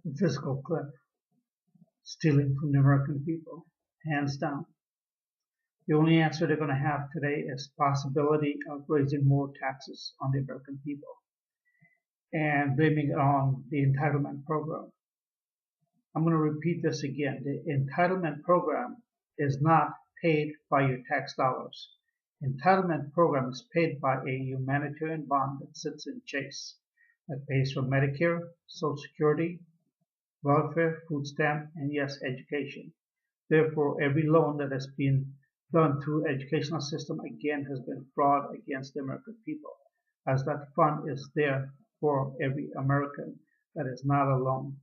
The Fiscal Cliff, stealing from the American people, hands down. The only answer they're going to have today is possibility of raising more taxes on the American people and blaming it on the entitlement program. I'm going to repeat this again. The entitlement program is not paid by your tax dollars. Entitlement program is paid by a humanitarian bond that sits in Chase that pays for Medicare, Social Security, welfare, food stamp, and yes, education. Therefore, every loan that has been done through educational system again has been fraud against the American people, as that fund is there for every American that is not a loan.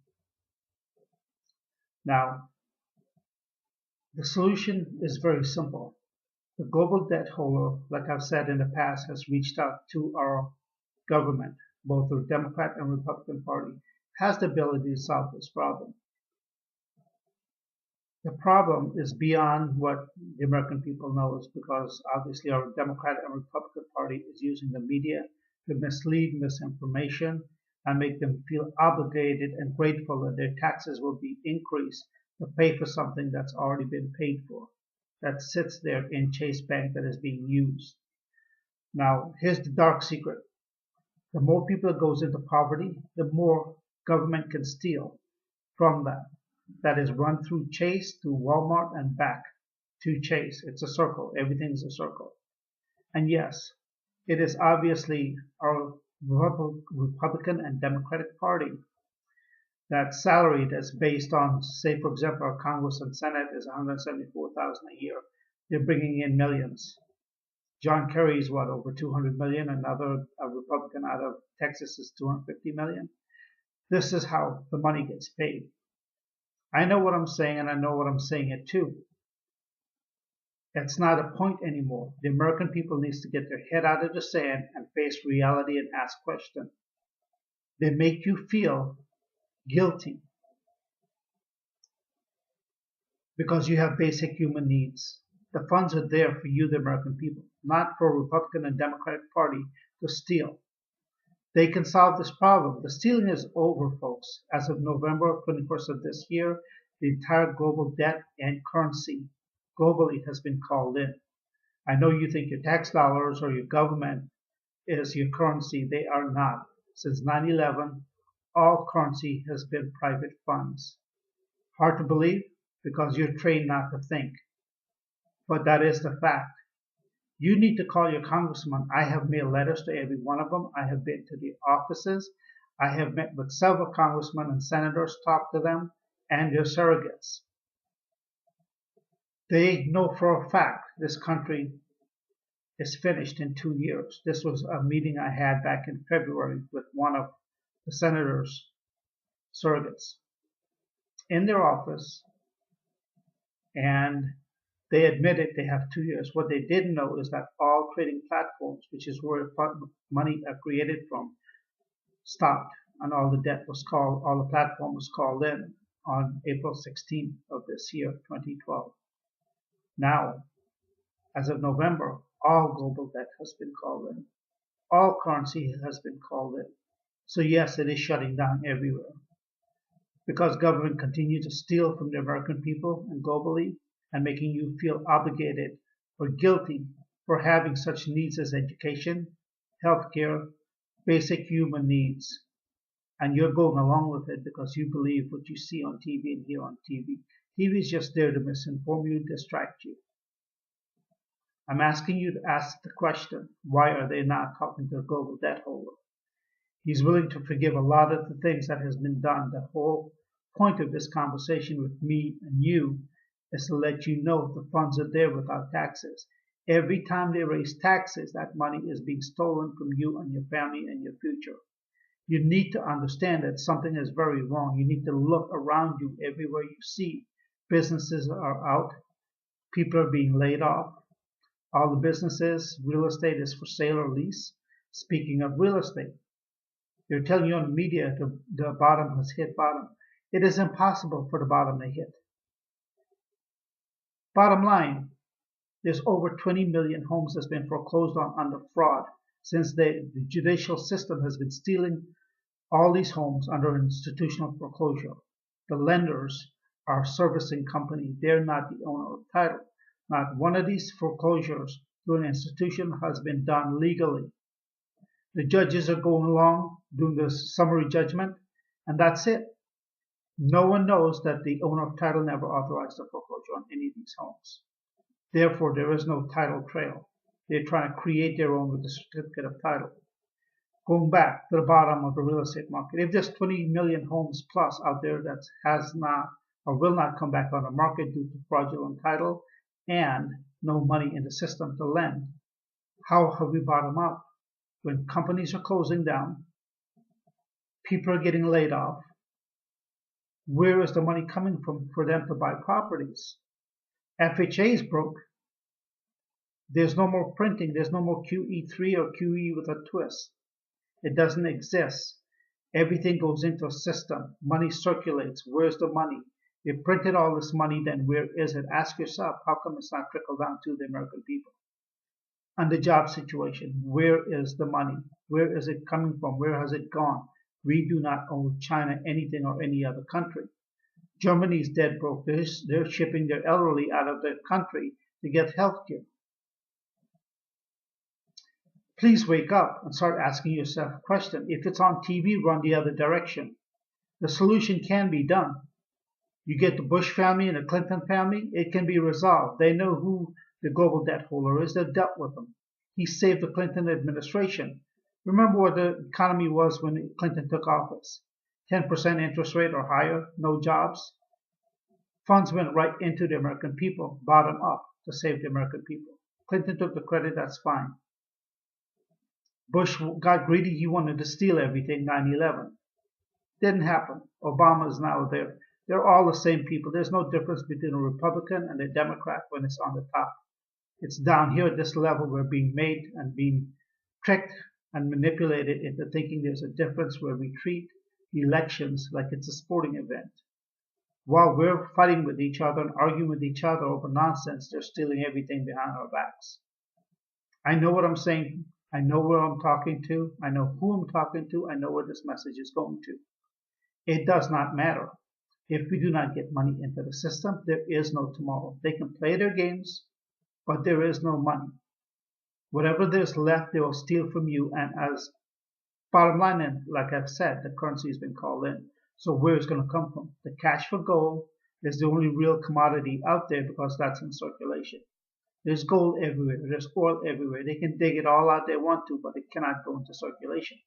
Now, the solution is very simple. The global debt holder, like I've said in the past, has reached out to our government, both the Democrat and Republican Party, has the ability to solve this problem. The problem is beyond what the American people knows, because obviously our Democrat and Republican Party is using the media to mislead misinformation and make them feel obligated and grateful that their taxes will be increased to pay for something that's already been paid for, that sits there in Chase Bank that is being used. Now, here's the dark secret. The more people that goes into poverty, the more government can steal from that. That is run through Chase, through Walmart, and back to Chase. It's a circle. Everything's a circle. And yes, it is obviously our Republican and Democratic Party that salary that's based on, say, for example, our Congress and Senate is $174,000 a year. They're bringing in millions. John Kerry is what, over 200 million? Another Republican out of Texas is 250 million. This is how the money gets paid. I know what I'm saying, and I know what I'm saying it too. It's not a point anymore. The American people needs to get their head out of the sand and face reality and ask questions. They make you feel guilty because you have basic human needs. The funds are there for you, the American people, not for Republican and Democratic Party to steal. They can solve this problem. The stealing is over, folks. As of November 21st of this year, the entire global debt and currency globally has been called in. I know you think your tax dollars or your government is your currency. They are not. Since 9/11, all currency has been private funds. Hard to believe because you're trained not to think. But that is the fact. You need to call your congressman. I have mailed letters to every one of them. I have been to the offices. I have met with several congressmen and senators, talked to them and their surrogates. They know for a fact this country is finished in 2 years. This was a meeting I had back in February with one of the senators' surrogates in their office, and they admitted they have 2 years. What they didn't know is that all trading platforms, which is where money are created from, stopped, and all the debt was called, all the platform was called in on April 16th of this year, 2012. Now, as of November, all global debt has been called in. All currency has been called in. So yes, it is shutting down everywhere. Because government continues to steal from the American people and globally, and making you feel obligated or guilty for having such needs as education, healthcare, basic human needs. And you're going along with it because you believe what you see on TV and hear on TV. TV is just there to misinform you, distract you. I'm asking you to ask the question, why are they not talking to the global debt holder? He's willing to forgive a lot of the things that has been done. The whole point of this conversation with me and you is to let you know the funds are there without taxes. Every time they raise taxes, that money is being stolen from you and your family and your future. You need to understand that something is very wrong. You need to look around you everywhere you see. Businesses are out. People are being laid off. All the businesses, real estate is for sale or lease. Speaking of real estate, they're telling you on the media the bottom has hit bottom. It is impossible for the bottom to hit. Bottom line, there's over 20 million homes that's been foreclosed on under fraud since the judicial system has been stealing all these homes under institutional foreclosure. The lenders are servicing company. They're not the owner of title. Not one of these foreclosures through an institution has been done legally. The judges are going along doing the summary judgment, and that's it. No one knows that the owner of title never authorized a foreclosure on any of these homes. Therefore, there is no title trail. They're trying to create their own with the certificate of title. Going back to the bottom of the real estate market, if there's 20 million homes plus out there that has not or will not come back on the market due to fraudulent title and no money in the system to lend, how have we bottomed out? When companies are closing down, people are getting laid off, where is the money coming from for them to buy properties? FHA is broke. There's no more printing. There's no more QE3 or QE with a twist. It doesn't exist. Everything goes into a system. Money circulates. Where's the money? They printed all this money, then where is it? Ask yourself, how come it's not trickled down to the American people? And the job situation, where is the money? Where is it coming from? Where has it gone? We do not owe China anything or any other country. Germany's dead broke. They're shipping their elderly out of their country to get health care. Please wake up and start asking yourself a question. If it's on TV, run the other direction. The solution can be done. You get the Bush family and the Clinton family, it can be resolved. They know who the global debt holder is. They've dealt with them. He saved the Clinton administration. Remember what the economy was when Clinton took office. 10% interest rate or higher, no jobs. Funds went right into the American people, bottom up, to save the American people. Clinton took the credit, that's fine. Bush got greedy, he wanted to steal everything, 9/11. Didn't happen. Obama is now there. They're all the same people. There's no difference between a Republican and a Democrat when it's on the top. It's down here at this level we're being made and being tricked and manipulated into thinking there's a difference where we treat elections like it's a sporting event. While we're fighting with each other and arguing with each other over nonsense, they're stealing everything behind our backs. I know what I'm saying. I know where I'm talking to. I know who I'm talking to. I know where this message is going to. It does not matter. If we do not get money into the system, there is no tomorrow. They can play their games, but there is no money. Whatever there's left, they will steal from you. And as bottom line, and like I've said, the currency has been called in. So where is it going to come from? The cash for gold is the only real commodity out there because that's in circulation. There's gold everywhere. There's oil everywhere. They can dig it all out they want to, but it cannot go into circulation.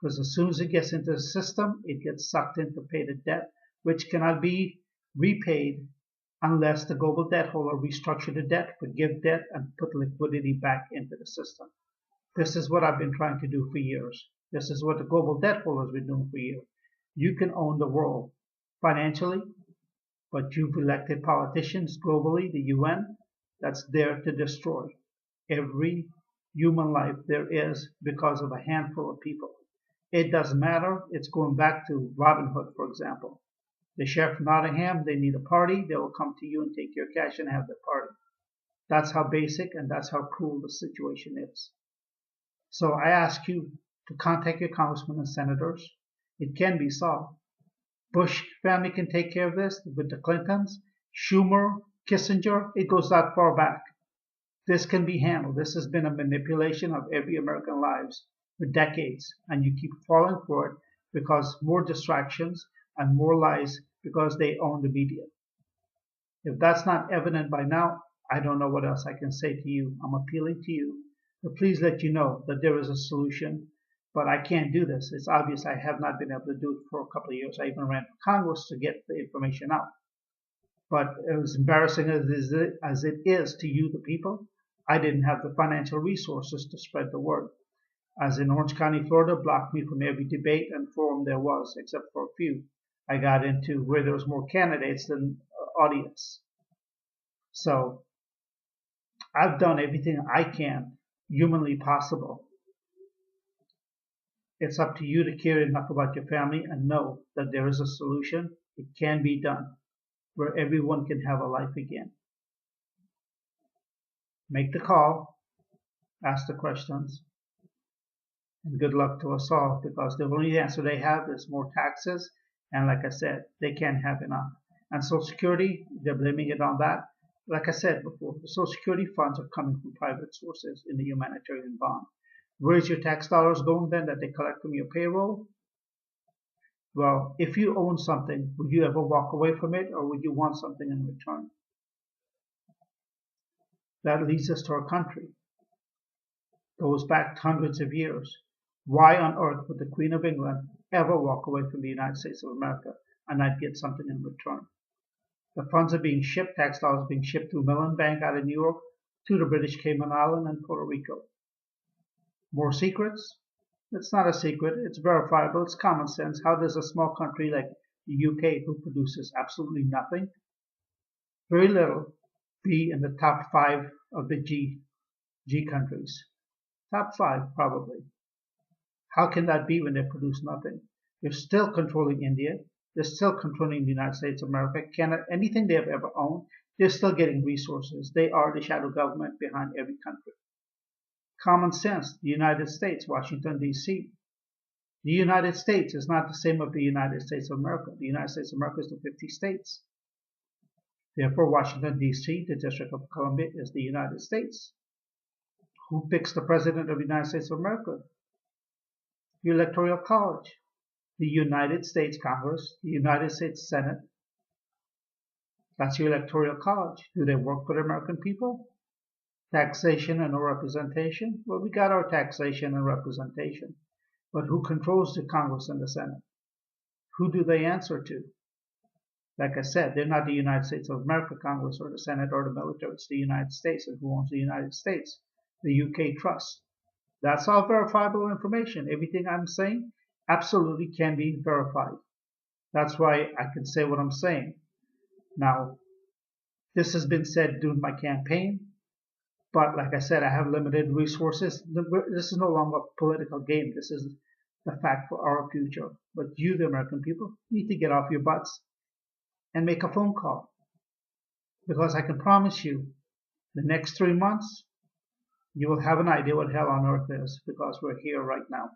Because as soon as it gets into the system, it gets sucked in to pay the debt, which cannot be repaid unless the global debt holder restructure the debt, forgive debt, and put liquidity back into the system. This is what I've been trying to do for years. This is what the global debt holder has been doing for years. You can own the world financially, but you've elected politicians globally, the UN, that's there to destroy every human life there is because of a handful of people. It doesn't matter. It's going back to Robin Hood, for example. The sheriff of Nottingham, they need a party. They will come to you and take your cash and have the party. That's how basic and that's how cruel the situation is. So I ask you to contact your congressmen and senators. It can be solved. Bush family can take care of this with the Clintons. Schumer, Kissinger, it goes that far back. This can be handled. This has been a manipulation of every American lives for decades, and you keep falling for it because more distractions and more lies because they own the media. If that's not evident by now, I don't know what else I can say to you. I'm appealing to you to please let you know that there is a solution, but I can't do this. It's obvious I have not been able to do it for a couple of years. I even ran for Congress to get the information out. But as embarrassing as it is to you, the people, I didn't have the financial resources to spread the word. As in Orange County, Florida, blocked me from every debate and forum there was, except for a few. I got into where there was more candidates than audience. So I've done everything I can humanly possible. It's up to you to care enough about your family and know that there is a solution. It can be done where everyone can have a life again. Make the call, ask the questions, And good luck to us all, because the only answer they have is more taxes. And like I said, they can't have enough. And Social Security, they're blaming it on that. Like I said before, the Social Security funds are coming from private sources in the humanitarian bond. Where's your tax dollars going then that they collect from your payroll? Well, if you own something, would you ever walk away from it, or would you want something in return? That leads us to our country. Goes back hundreds of years. Why on earth would the Queen of England ever walk away from the United States of America and not get something in return? The funds are being shipped, tax dollars being shipped through Mellon Bank out of New York to the British Cayman Island and Puerto Rico. More secrets? It's not a secret, it's verifiable, it's common sense. How does a small country like the UK, who produces absolutely nothing, very little, be in the top 5 of the G countries? Top 5, probably. How can that be when they produce nothing? They're still controlling India. They're still controlling the United States of America, Canada, anything they have ever owned. They're still getting resources. They are the shadow government behind every country. Common sense, the United States, Washington, D.C. The United States is not the same as the United States of America. The United States of America is the 50 states. Therefore, Washington, D.C., the District of Columbia, is the United States. Who picks the President of the United States of America? The Electoral College. The United States Congress, the United States Senate. That's your Electoral College. Do they work for the American people? Taxation and no representation? Well, we got our taxation and representation. But who controls the Congress and the Senate? Who do they answer to? Like I said, they're not the United States of America Congress or the Senate or the military. It's the United States. And who owns the United States? The UK Trust. That's all verifiable information. Everything I'm saying absolutely can be verified. That's why I can say what I'm saying. Now, this has been said during my campaign. But like I said, I have limited resources. This is no longer a political game. This is the fact for our future. But you, the American people, need to get off your butts and make a phone call. Because I can promise you, the next 3 months, you will have an idea what hell on earth is, because we're here right now.